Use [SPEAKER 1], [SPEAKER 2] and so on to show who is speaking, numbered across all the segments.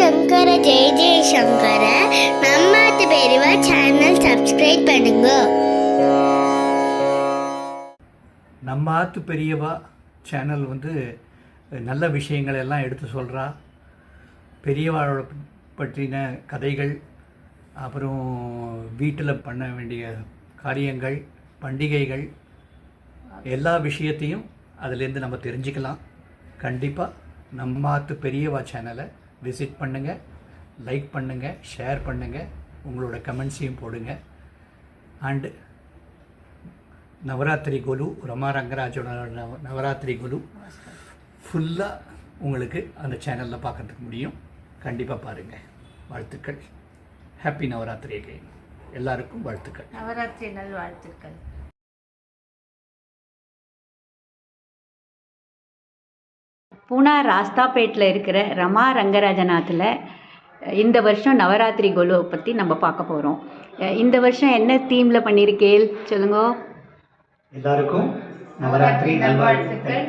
[SPEAKER 1] சங்கர ஜெய ஜெயசங்கர நம்மாத்து பெரியவா channel subscribe பண்ணுங்க.
[SPEAKER 2] நம்ம ஆத்து பெரியவா சேனல் நல்ல விஷயங்கள் எல்லாம் எடுத்து சொல்கிறா. பெரியவாளோட பற்றின கதைகள், அப்புறம் வீட்டில் பண்ண வேண்டிய காரியங்கள், பண்டிகைகள், எல்லா விஷயத்தையும் அதிலேருந்து நம்ம தெரிஞ்சுக்கலாம். கண்டிப்பாக நம்ம ஆத்து பெரியவா சேனலை விசிட் பண்ணுங்கள், லைக் பண்ணுங்கள், ஷேர் பண்ணுங்கள், உங்களோட கமெண்ட்ஸையும் போடுங்க. அண்டு நவராத்திரி குலு, ரமா ரங்கராஜோட நவராத்திரி குலு ஃபுல்லாக உங்களுக்கு அந்த சேனலில் பார்க்கறதுக்கு முடியும். கண்டிப்பாக பாருங்கள். வாழ்த்துக்கள். Happy Navaratri again. எல்லாருக்கும் வாழ்த்துக்கள்.
[SPEAKER 3] நவராத்திரி நல் வாழ்த்துக்கள். பூனா ராஸ்தாபேட்டில் இருக்கிற ரமா ரங்கராஜநாத்தில் இந்த வருஷம் நவராத்திரி கோலுவை பற்றி நம்ம பார்க்க போகிறோம். இந்த வருஷம் என்ன தீமில் பண்ணியிருக்கேள் சொல்லுங்க.
[SPEAKER 2] எல்லாருக்கும் நவராத்திரி நல்வாழ்த்துக்கள்.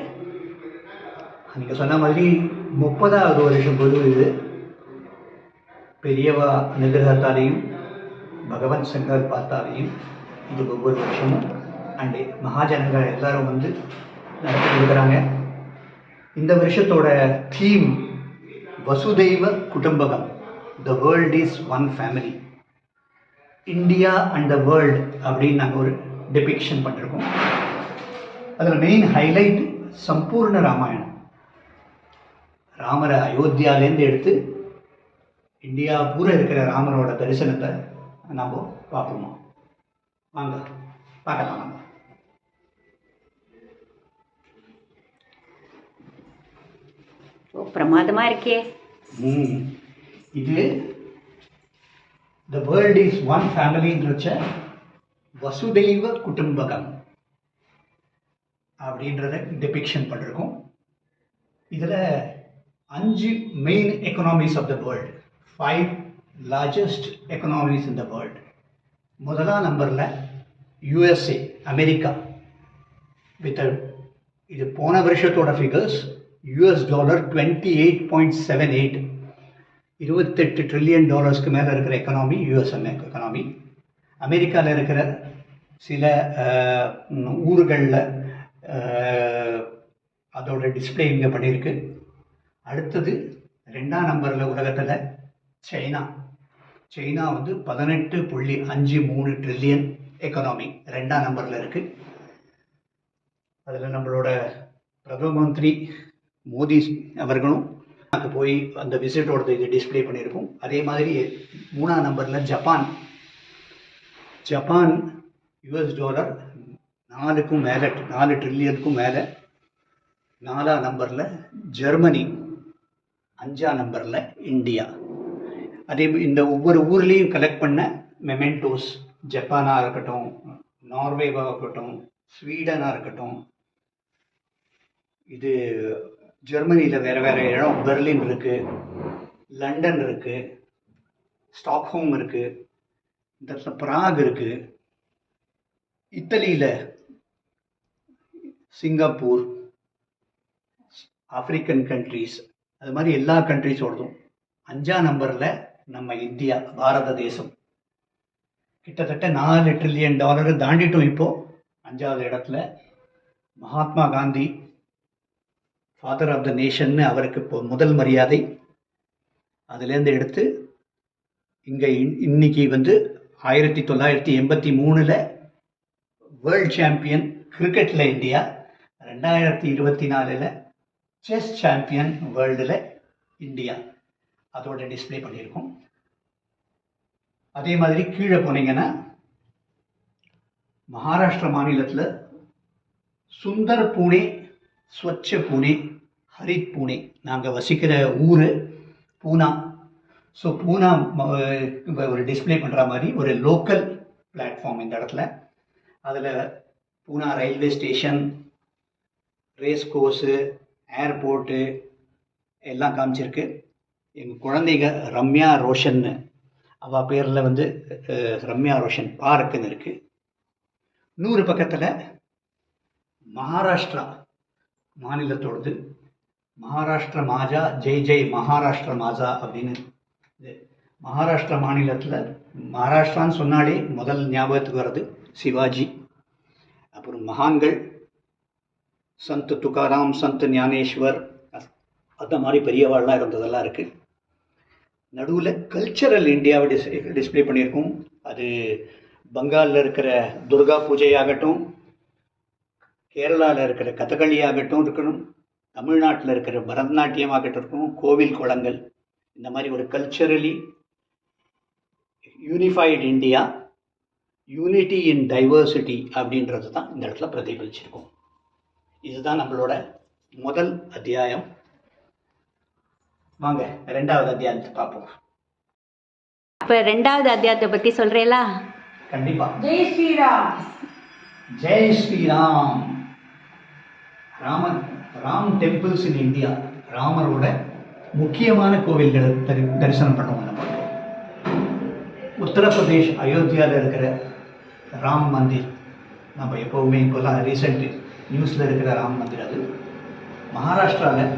[SPEAKER 2] நீங்கள் சொன்ன மாதிரி 30வது வருஷம் பொது இது. பெரியவா அனுகிரகத்தாலையும் பகவன் சங்கர் பார்த்தாலையும் இது ஒவ்வொரு வருஷமும் அண்டு மகாஜனங்கள் எல்லாரும் நடத்தி கொடுக்குறாங்க. இந்த வருஷத்தோட தீம் வசுதெய்வ குடும்பகம், the world is one family, India and the world அப்படின்னு நாங்கள் ஒரு டெபிக்ஷன் பண்ணிருக்கோம். அதில் மெயின் ஹைலைட் சம்பூர்ண ராமாயணம். ராமரை அயோத்தியாலேருந்து எடுத்து இந்தியா பூரா இருக்கிற ராமரோட தரிசனத்தை நம்ம பார்ப்போமா? வாங்க பார்க்கலாம். நம்ம
[SPEAKER 3] பிரமாதமாக இருக்கே.
[SPEAKER 2] இது த வேர்ல்ட் இஸ் ஒன் ஃபேமிலின்றச்ச வசுதெய்வ குடும்பகம் அப்படின்றத டெபிக்ஷன் பண்ணிருக்கோம். இதில் 5 main economies of the world, 5 largest economies in the world. முதலாம் நம்பரில் யூஎஸ்ஏ, அமெரிக்கா, வித் இது போன வருஷத்தோட ஃபிகர்ஸ் US டாலர் 28.78, $28 ட்ரில்லியன் மேலே இருக்கிற எக்கனாமி யூஎஸ் எக்கனாமி. அமெரிக்காவில் இருக்கிற சில ஊர்களில் அதோட டிஸ்பிளே இங்கே பண்ணியிருக்கு. அடுத்தது 2ஆம் நம்பரில் உலகத்தில் சைனா. 18.53 ட்ரில்லியன் எக்கனாமி 2ஆம் நம்பரில் இருக்குது. அதில் நம்மளோட பிரதம மந்திரி மோடி அவர்களும் அங்கே போய் அந்த விசிட்டோட இது டிஸ்பிளே பண்ணியிருக்கோம். அதே மாதிரி 3ஆம் நம்பரில் ஜப்பான் US டாலர் 4க்கும் மேலே, 4 ட்ரில்லியனுக்கும் மேலே. 4ஆம் நம்பரில் ஜெர்மனி. 5ஆம் நம்பரில் இந்தியா. அதே இந்த ஒவ்வொரு ஊர்லேயும் கலெக்ட் பண்ண மெமெண்டோஸ், ஜப்பானாக இருக்கட்டும், நார்வேவாக இருக்கட்டும், ஸ்வீடனாக இருக்கட்டும், இது ஜெர்மனியில் வேறு வேறு இடம், பெர்லின் இருக்குது, லண்டன் இருக்குது, ஸ்டாக்ஹோம் இருக்குது, இந்த இடத்துல பிராக் இருக்குது, இத்தாலியில் சிங்கப்பூர், ஆப்பிரிக்கன் கண்ட்ரீஸ், அது மாதிரி எல்லா கண்ட்ரீஸோடதும். 5ஆம் நம்பரில் நம்ம இந்தியா, பாரத தேசம். கிட்டத்தட்ட $4 ட்ரில்லியன் தாண்டிட்டோம். இப்போது 5வது இடத்துல. Mahatma Gandhi, father of the நேஷன்னு அவருக்கு இப்போ முதல் மரியாதை. அதுலேருந்து எடுத்து இங்கே இன்னைக்கு 1983 வேர்ல்ட் சாம்பியன் கிரிக்கெட்டில் இந்தியா, 2024 செஸ் சாம்பியன் வேர்ல்டில் இந்தியா. அதோட டிஸ்பிளே பண்ணியிருக்கோம். அதே மாதிரி கீழே போனீங்கன்னா மகாராஷ்டிரா மாநிலத்தில் சுந்தர் பூனே, ஸ்வச்ச பூனே, ஹரித் பூனே, நாங்கள் வசிக்கிற ஊர் பூனா. ஸோ பூனா ஒரு டிஸ்பிளே பண்ணுற மாதிரி ஒரு லோக்கல் பிளாட்ஃபார்ம் இந்த இடத்துல. அதில் Poona railway station, race course, airport எல்லாம் காமிச்சிருக்கு. எங்கள் குழந்தைங்க ரம்யா ரோஷன்னு, அவள் பேரில் ரம்யா ரோஷன் பார்க்குன்னு இருக்குது. 100 பக்கத்தில் மகாராஷ்டிரா மாநிலத்தோடது மகாராஷ்டிர மாஜா ஜெய் ஜெய் மகாராஷ்டிர மாஜா அப்படின்னு. இது மகாராஷ்டிர மாநிலத்தில் மகாராஷ்டிரான்னு சொன்னாலே முதல் ஞாபகத்துக்கு வர்றது சிவாஜி. அப்புறம் மகான்கள் சந்த் துகாராம், சந்த் ஞானேஸ்வர், அந்த மாதிரி பெரியவாள்லாம் இருந்ததெல்லாம் இருக்குது. நடுவில் கல்ச்சரல் இந்தியாவை டிஸ்பிளே பண்ணியிருக்கோம். அது பங்காலில் இருக்கிற துர்கா பூஜையாகட்டும், கேரளாவில் இருக்கிற கதகளி ஆகட்டும் இருக்கணும், தமிழ்நாட்டில் இருக்கிற பரதநாட்டியம் ஆகட்டும் இருக்கும், கோவில் குளங்கள், இந்த மாதிரி ஒரு கல்ச்சரலி யூனிஃபைடு இந்தியா, யூனிட்டி இன் டைவர்சிட்டி அப்படின்றது தான் இந்த இடத்துல பிரதிபலிச்சிருக்கும். இதுதான் நம்மளோட முதல் அத்தியாயம். வாங்க 2வது அத்தியாயத்தை பார்ப்போம்.
[SPEAKER 3] அப்போ 2வது அத்தியாயத்தை பற்றி சொல்கிறீங்களா?
[SPEAKER 2] கண்டிப்பாக.
[SPEAKER 3] ஜெய் ஸ்ரீராம்.
[SPEAKER 2] ஜெய் Shriram. Ram temples in India, ராமரோட முக்கியமான கோவில்களை தரிசனம் பண்ணுவோம். நம்ம உத்தரப்பிரதேஷ் அயோத்தியாவில் இருக்கிற ராம் மந்திர், நம்ம எப்போவுமே இப்போலாம் ரீசெண்ட் நியூஸில் இருக்கிற ராம் மந்திர். அது மகாராஷ்டிராவில்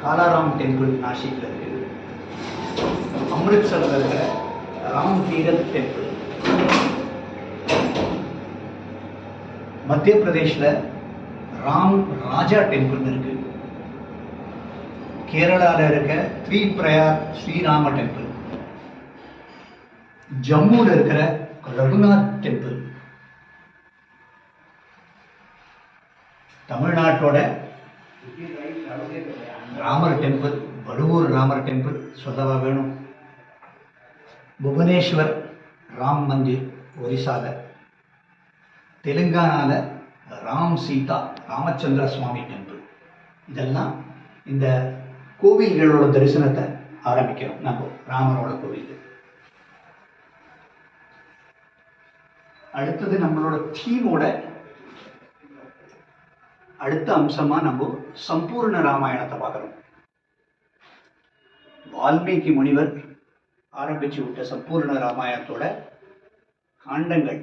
[SPEAKER 2] காலாராம் டெம்பிள் நாசிக்கில் இருக்குது. அம்ரித்சரில் இருக்கிற ராம் தீரத் டெம்பிள். மத்திய பிரதேஷில் ராம் ராஜா டெம்பிள் இருக்கு. கேரளாவில் இருக்க திரிபிரயார் ஸ்ரீராம டெம்பிள். ஜம்முல இருக்கிற ரகுநாத் டெம்பிள். தமிழ்நாட்டோட ராமர் டெம்பிள், வடுவூர் ராமர் டெம்பிள் சொல்லவா வேணும். புவனேஸ்வர் ராம் மந்திர் ஒரிசால. தெலுங்கானால ராம் சீதா ராமச்சந்திர சுவாமி டெம்பிள். இதெல்லாம் இந்த கோவில்களோட தரிசனத்தை ஆரம்பிக்கிறோம் நம்ம, ராமரோட கோவில். அடுத்தது நம்மளோட தீமோட அடுத்த அம்சமா நம்ம சம்பூர்ண ராமாயணத்தை பார்க்கிறோம். வால்மீகி முனிவர் ஆரம்பிச்சு விட்ட சம்பூர்ண ராமாயணத்தோட காண்டங்கள்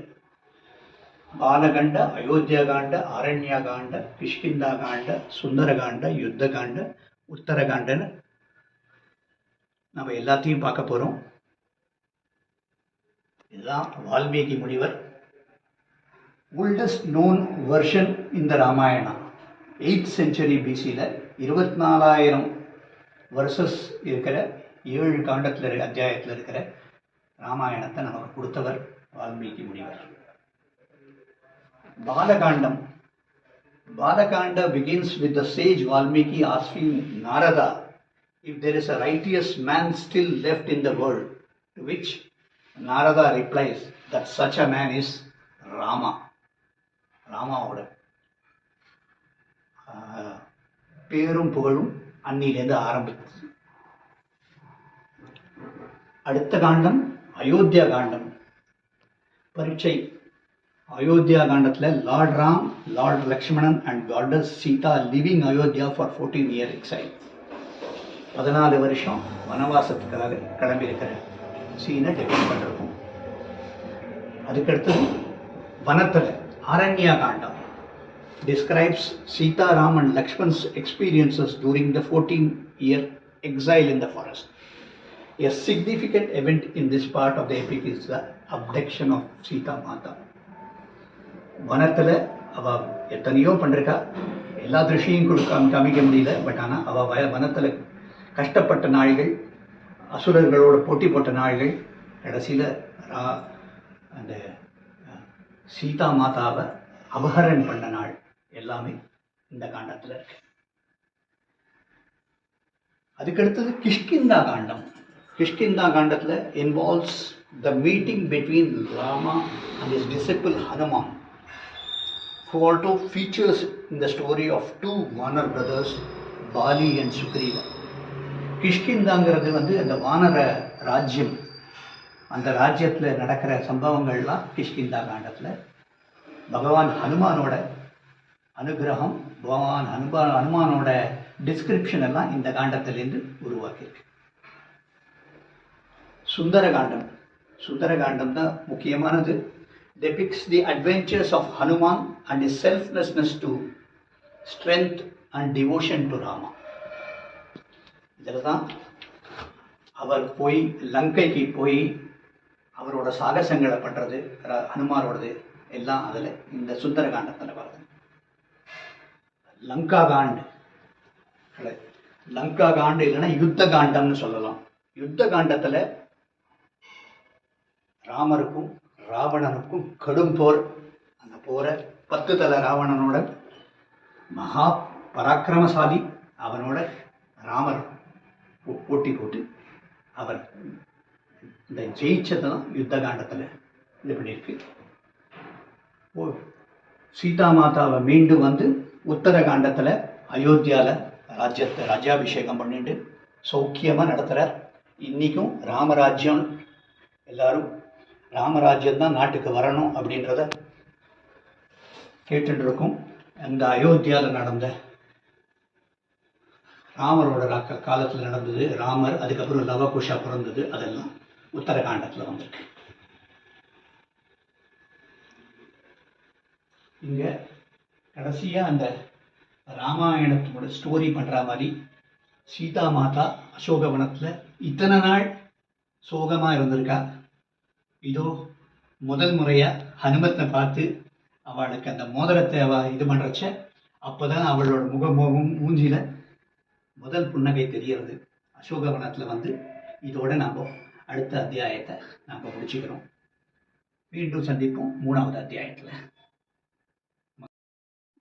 [SPEAKER 2] பாலகண்ட, அயோத்தியாகாண்ட, அரண்யகாண்ட, கிஷ்கிந்தாகாண்ட, சுந்தரகாண்ட, யுத்தகாண்ட, உத்தரகாண்டன்னு நம்ம எல்லாத்தையும் பார்க்க போறோம். இதுதான் வால்மீகி முனிவர். oldest known version in the Ramayana, 8th century BCல 24,000 வருஷஸ் இருக்கிற 7 காண்டத்தில் அத்தியாயத்தில் இருக்கிற ராமாயணத்தை நமக்கு கொடுத்தவர் வால்மீகி முனிவர். பாலகாண்டம். Balakanda begins with the sage Valmiki asking Narada if there is a righteous man still left in the world, to which Narada replies that such a man is Rama. ராமாவோட பேரும் புகழும் அன்னிலேருந்து ஆரம்பித்தது. அடுத்த காண்டம் அயோத்தியா காண்டம். பரீட்சை. அயோத்தியா காண்டத்தில் lord Ram, lord Lakshmanan and goddess Sita living Ayodhya for 14 year exile. 14 வருஷம் வனவாசத்துக்காக கிளம்பியிருக்கிற சீனை debit பண்ணிருக்கோம். அதுக்கடுத்தது வனத்தில் Aranya Kanda describes Sita, Ram and Lakshman's experiences during the 14-year exile in the forest. A significant event in this part of the epic is the abduction of Sita Mata. வனத்தில் அவள் எத்தனையோ பண்ணிருக்கா, எல்லா திருஷ்டியும் காமிக்க முடியல. பட் ஆனால் அவள் வனத்தில் கஷ்டப்பட்ட நாள்கள், அசுரர்களோட போட்டி போட்ட நாள்கள், கடைசியில் அந்த சீதா மாதாவை அபகரன் பண்ண நாள் எல்லாமே இந்த காண்டத்தில் இருக்கு. அதுக்கடுத்தது கிஷ்கிந்தா காண்டம். கிஷ்கிந்தா காண்டத்தில் involves the meeting between Rama and his disciple Hanuman, who also features in the story of two Vanar brothers, Bali and Sugriva. கிஷ்கிந்தாங்கிறது அந்த வானர ராஜ்யம். அந்த ராஜ்யத்தில் நடக்கிற சம்பவங்கள்லாம் கிஷ்கிந்தா காண்டத்தில் பகவான் ஹனுமானோட அனுகிரகம், பகவான் ஹனுமானோட டிஸ்கிரிப்ஷன் எல்லாம் இந்த காண்டத்திலேருந்து உருவாக்கியிருக்கு. சுந்தரகாண்டம். சுந்தரகாண்டம் தான் முக்கியமானது. depicts the adventures of Hanuman and his selflessness to strength and devotion to Rama. இதில் தான் அவர் போய் லங்கைக்கு போய் அவரோட சாகசங்களை பண்ணுறது ஹனுமாரோடது எல்லாம் அதில் இந்த சுந்தர காண்டத்தில் வருது. லங்கா காண்டு லங்கா காண்டு இல்லைன்னா யுத்த காண்டம்னு சொல்லலாம். யுத்த காண்டத்தில் ராமருக்கும் ராவணனுக்கும் கடும் போர். அந்த போரை 10 தலை ராவணனோட மகா பராக்கிரமசாலி அவனோட ராமர் போட்டி போட்டு அவர் இந்த ஜெயிச்சதான் யுத்த காண்டத்தில் இது பண்ணியிருக்கு. சீதா மாதாவை மீண்டும் வந்து உத்தர காண்டத்தில் அயோத்தியாவில் ராஜ்யாபிஷேகம் பண்ணிட்டு சௌக்கியமாக நடத்துகிறார். இன்றைக்கும் ராமராஜ்யம் எல்லாரும் ராமராஜ்யம் தான் நாட்டுக்கு வரணும் அப்படின்றத கேட்டுட்டு இருக்கோம். அந்த அயோத்தியாவில் நடந்த ராமரோட காலத்தில் நடந்தது, ராமர் அதுக்கப்புறம் லவகுஷா பிறந்தது, அதெல்லாம் உத்தரகாண்டத்தில் வந்திருக்கு. இங்கே கடைசியாக அந்த ராமாயணத்தோட ஸ்டோரி பண்ணுற மாதிரி சீதா மாதா அசோகவனத்தில் இத்தனை நாள் சோகமாக இருந்திருக்கா. இதோ முதல் முறையாக ஹனுமத்தை பார்த்து அவளுக்கு அந்த மோதிரத்தை இது பண்ணுறச்ச அப்போ தான் அவளோட மூஞ்சியில் முதல் புன்னகை தெரியறது. அசோகவனத்தில் வந்து இதோட நம்ம அடுத்த அத்தியாயத்தை நாம் முடிச்சுக்கிறோம். மீண்டும் சந்திப்போம் 3வது அத்தியாயத்தில்.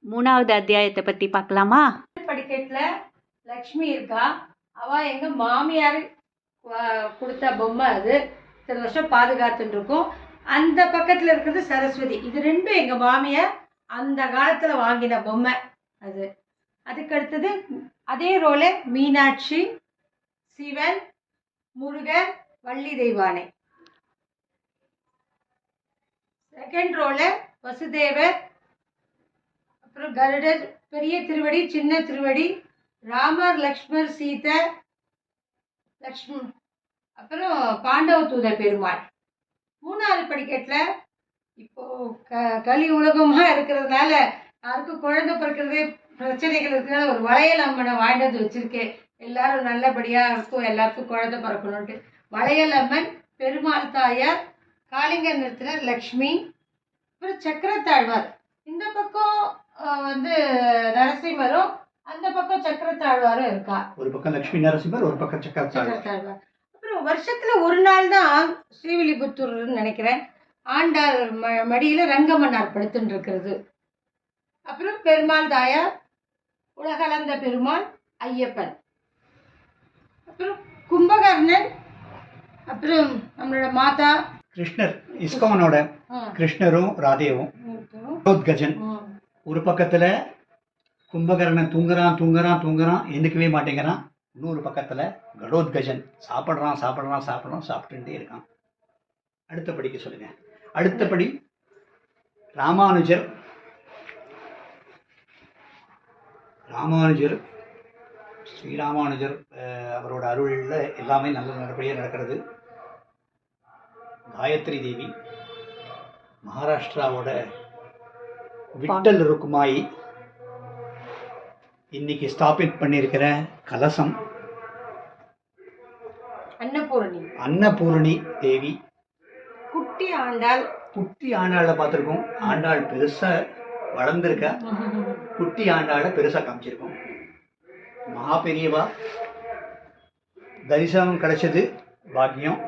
[SPEAKER 3] 3வது அத்தியாயத்தை பற்றி பார்க்கலாமா?
[SPEAKER 4] படிக்கட்டில் லக்ஷ்மி இருக்கா. அவள் எங்கள் மாமியார் கொடுத்த பொம்மை, அது இத்தனை வருஷம் பாதுகாத்துட்டு இருக்கும். அந்த பக்கத்தில் இருக்கிறது சரஸ்வதி. இது ரெண்டும் எங்கள் மாமியார் அந்த காலத்தில் வாங்கின பொம்மை அது. அதுக்கு அடுத்தது அதே ரோல மீனாட்சி, சிவன், முருகன், வள்ளி தெய்வானை. செகண்ட் ரோல வசுதேவர், அப்புறம் கருடர், பெரிய திருவடி, சின்ன திருவடி, ராமர், லக்ஷ்மர், சீதை, லக்ஷ்மி, அப்புறம் பாண்டவ தூத பெருமாள். 3வது படிக்கட்டில் இப்போ கலி உலகமாக இருக்கிறதுனால யாருக்கும் குழந்தை பிறக்கிறது பிரச்சனைகள் இருக்கிறதுனால ஒரு வளையல் அம்மனை வாங்கிட்டு வச்சிருக்கேன். எல்லாரும் நல்லபடியாக இருக்கும், எல்லாருக்கும் குழந்தை பிறக்கணுன்ட்டு. வளையல் அம்மன், பெருமாள் தாயார், காளிங்க நிறுத்தினர் லக்ஷ்மி, அப்புறம் சக்கரத்தாழ்வார். இந்த பக்கம் வந்து நரசிம்மரும், அந்த பக்கம் சக்கரத்தாழ்வாரும் இருக்கா.
[SPEAKER 2] ஒரு பக்கம் லட்சுமி நரசிம்மர், ஒரு பக்கம் சக்கரத்தாழ்வார்.
[SPEAKER 4] அப்புறம் வருஷத்துல ஒரு நாள் தான் ஸ்ரீவில்லிபுத்தூர்னு நினைக்கிறேன் ஆண்டாள் மடியில ரங்கமன்னார் படுத்துட்டு இருக்கிறது. அப்புறம் பெருமாள் தாயார், உலகளந்த பெருமாள், ஐயப்பன், அப்புறம் கும்பகர்ணன், அப்புறம் நம்மளோட மாதா
[SPEAKER 2] கிருஷ்ணர், இஸ்கானோட கிருஷ்ணரும் ராதேவும், கஜன். ஒரு பக்கத்துல கும்பகர்ணன் தூங்குறான் எந்திக்கவே மாட்டேங்கிறான். இன்னொரு பக்கத்துல கடோத்கஜன் சாப்பிட்டுட்டே இருக்கான். அடுத்தபடிக்கு சொல்லுங்க. அடுத்தபடி ராமானுஜர் ஸ்ரீராமானுஜர் அவரோட அருளில் எல்லாமே நல்ல நல்லபடியாக நடக்கிறது. காயத்ரி தேவி, மகாராஷ்டிராவோட விட்டல் ருக்குமாயி, இன்னைக்கு ஸ்தாபித் பண்ணியிருக்கிற கலசம் அன்னபூரணி தேவி,
[SPEAKER 4] குட்டி ஆண்டாளை
[SPEAKER 2] பார்த்துருக்கோம். ஆண்டாள் பெருசா வளர்ந்துருக்க, குட்டி ஆண்டாளை பெருசா காமிச்சிருக்கோம். மகா பெரியவா தரிசனம் கிடைச்சது பாக்கியம்,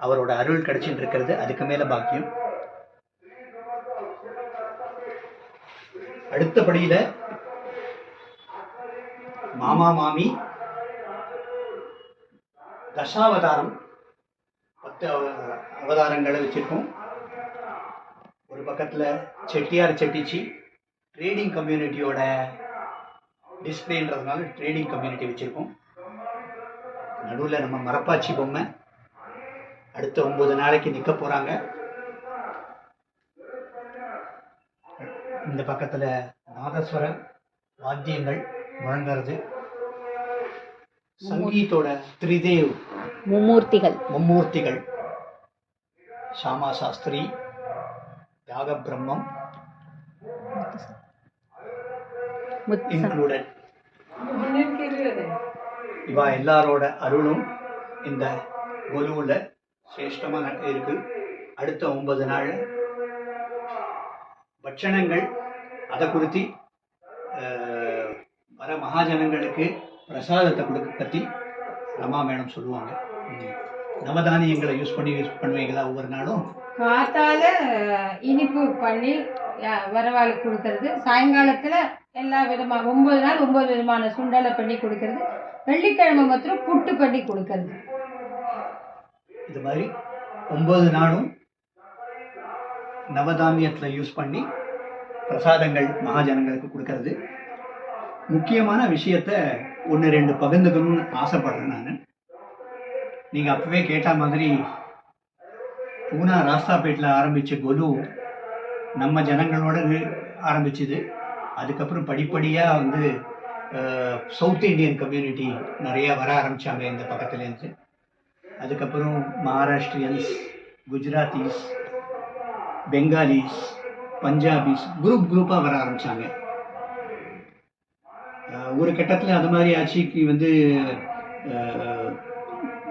[SPEAKER 2] அவரோட அருள் கிடைச்சிட்டு இருக்கிறது அதுக்கு மேல பாக்கியம். அடுத்தபடியில மாமா மாமி தசாவதாரம், 10 அவதாரங்களை வச்சிருக்கோம். ஒரு பக்கத்துல செட்டியார் செட்டிச்சி ட்ரேடிங் கம்யூனிட்டியோட டிஸ்பிளேன்றதுனால ட்ரேடிங் கம்யூனிட்டி வச்சிருக்கோம். நடுவில் நம்ம மரப்பாச்சி பொம்மை அடுத்த 9 நாளைக்கு நிற்க போறாங்க. இந்த பக்கத்துல நாதஸ்வர வாத்தியங்கள் முழங்கிறது. சங்கீத்தோட திரிதேவ் மும்மூர்த்திகள் ஷாமா சாஸ்திரி, யாக பிரம்மம் இன்க்ளூடட். இவா எல்லாரோட அருளும் இந்த கொலுவில் சிரேஷ்டமாக இருக்கு. அடுத்த 9 நாள் பட்சணங்கள் அதை குறித்து வர மகாஜனங்களுக்கு பிரசாதத்தை கொடுக்க பற்றி ரமா மேடம் சொல்லுவாங்க. நவதானியங்களை யூஸ் பண்ணுவீங்களா ஒவ்வொரு நாளும்?
[SPEAKER 4] காத்தால இனிப்பு பண்ணி வரவாளுக்கு கொடுக்கறது, சாயங்காலத்தில் எல்லா விதமாக 9 நாள் 9 விதமான சுண்டலை பண்ணி கொடுக்கறது, வெள்ளிக்கிழமை மாத்திரம் புட்டு பண்ணி கொடுக்கறது.
[SPEAKER 2] இது மாதிரி 9 நாளும் நவதானியத்தில் யூஸ் பண்ணி பிரசாதங்கள் மகாஜனங்களுக்கு கொடுக்கறது. முக்கியமான விஷயத்த 1-2 பகிர்ந்துக்கணும்னு ஆசைப்படுறேன் நான். நீங்கள் அப்பவே கேட்ட மாதிரி பூனா ராஸ்தாபேட்டில் ஆரம்பித்த கொலு நம்ம ஜனங்களோட ஆரம்பிச்சுது. அதுக்கப்புறம் படிப்படியாக வந்து சவுத் இந்தியன் கம்யூனிட்டி நிறையா வர ஆரம்பித்தாங்க இந்த பக்கத்துலேருந்து. அதுக்கப்புறம் மகாராஷ்டிரியன்ஸ், குஜராத்திஸ், பெங்காலிஸ், பஞ்சாபிஸ் குரூப்பாக வர ஆரம்பித்தாங்க. ஒரு கட்டத்தில் அது மாதிரி ஆட்சிக்கு வந்து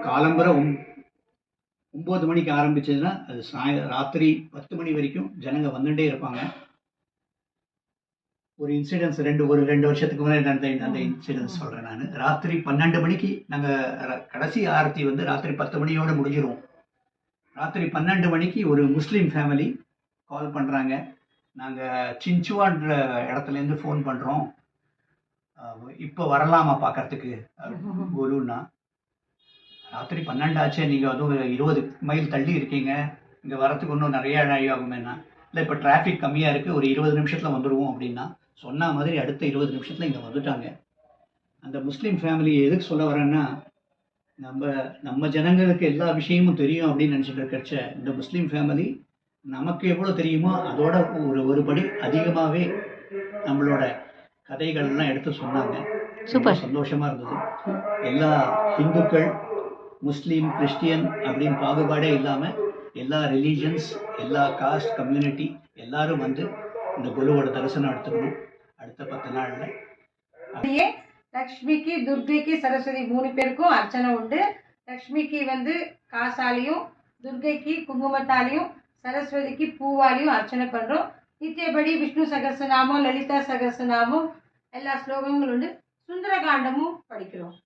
[SPEAKER 2] காலம்பரை 9 மணிக்கு ஆரம்பிச்சதுன்னா அது ராத்திரி 10 மணி வரைக்கும் ஜனங்க வந்துட்டே இருப்பாங்க. ஒரு இன்சிடென்ட்ஸ் ஒரு 2 வருஷத்துக்கு முன்னாடி நடந்த அந்த இன்சிடென்ட்ஸ் சொல்கிறேன் நான். ராத்திரி 12 மணிக்கு நாங்கள் கடைசி ஆரத்தி வந்து ராத்திரி 10 மணியோடு முடிஞ்சிருவோம். ராத்திரி 12 மணிக்கு ஒரு முஸ்லீம் ஃபேமிலி கால் பண்ணுறாங்க. நாங்கள் சின்ச்சுவான்ற இடத்துலேருந்து ஃபோன் பண்ணுறோம், இப்போ வரலாமா பார்க்கறதுக்கு கொலுன்னா. ராத்திரி 12 ஆச்சே, நீங்கள் அதுவும் 20 மைல் தள்ளி இருக்கீங்க, இங்கே வரத்துக்கு இன்னும் நிறைய நாழி ஆகுமேனா. இல்லை இப்போ டிராஃபிக் கம்மியாக இருக்குது, ஒரு 20 நிமிஷத்தில் வந்துடுவோம் அப்படின்னா. சொன்ன மாதிரி அடுத்த 20 நிமிஷத்தில் இங்கே வந்துட்டாங்க. அந்த முஸ்லீம் ஃபேமிலி எதுக்கு சொல்ல வரேன்னா, நம்ம ஜனங்களுக்கு எல்லா விஷயமும் தெரியும் அப்படின்னு நினச்சிட்டு இருக்கிறச்ச இந்த முஸ்லீம் ஃபேமிலி நமக்கு எவ்வளோ தெரியுமோ அதோட ஒரு படி அதிகமாகவே நம்மளோட கதைகள்லாம் எடுத்து சொன்னாங்க.
[SPEAKER 3] சூப்பர்,
[SPEAKER 2] சந்தோஷமாக இருந்தது. எல்லா ஹிந்துக்கள், முஸ்லீம், கிறிஸ்டியன் அப்படின்னு பாகுபாடே இல்லாமல் எல்லா ரிலீஜன்ஸ், எல்லா காஸ்ட், கம்யூனிட்டி எல்லாரும் வந்து இந்த குருவோட தரிசனம் எடுத்துக்கணும் அடுத்த 10 நாளில்.
[SPEAKER 4] லக்ஷ்மிக்கு, துர்கைக்கு, சரஸ்வதி 3 பேருக்கும் அர்ச்சனை உண்டு. லக்ஷ்மிக்கு வந்து காசாலையும், துர்கைக்கு குங்குமத்தாலையும், சரஸ்வதிக்கு பூவாலையும் அர்ச்சனை பண்ணுறோம். நித்தியபடி விஷ்ணு சகஸ்ரநாமம், லலிதா சகஸ்ரநாமம், எல்லா ஸ்லோகங்களும் உண்டு. சுந்தரகாண்டமும் படிக்கிறோம்.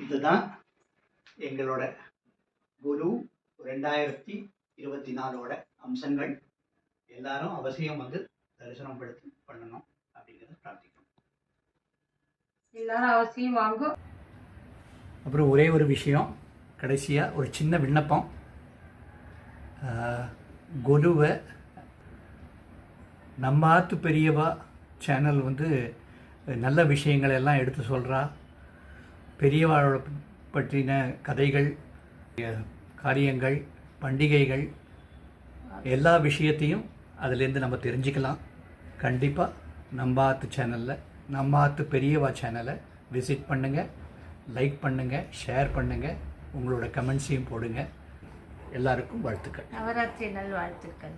[SPEAKER 2] இதுதான் எங்களோட குரு 2024 அம்சங்கள். எல்லாரும் அவசியம் வந்து தரிசனம் பண்ணணும் அப்படிங்கிறத பிரார்த்திக்கணும்.
[SPEAKER 4] எல்லாரும் அவசியம் வாங்கும்.
[SPEAKER 2] அப்புறம் ஒரே ஒரு விஷயம், கடைசியாக ஒரு சின்ன விண்ணப்பம். குருவை நம்ம ஆத்து பெரியவா சேனல் வந்து நல்ல விஷயங்கள் எல்லாம் எடுத்து சொல்கிறா. பெரியவாளோட பற்றின கதைகள், காரியங்கள், பண்டிகைகள் எல்லா விஷயத்தையும் அதிலேருந்து நம்ம தெரிஞ்சுக்கலாம். கண்டிப்பாக நம்ம ஆத்து சேனலில், நம்ம ஆத்து பெரியவா சேனலை விசிட் பண்ணுங்கள், லைக் பண்ணுங்கள், ஷேர் பண்ணுங்கள், உங்களோட கமெண்ட்ஸையும் போடுங்க. எல்லாருக்கும் வாழ்த்துக்கள்.
[SPEAKER 4] நவராத்திரி நல்வாழ்த்துக்கள்.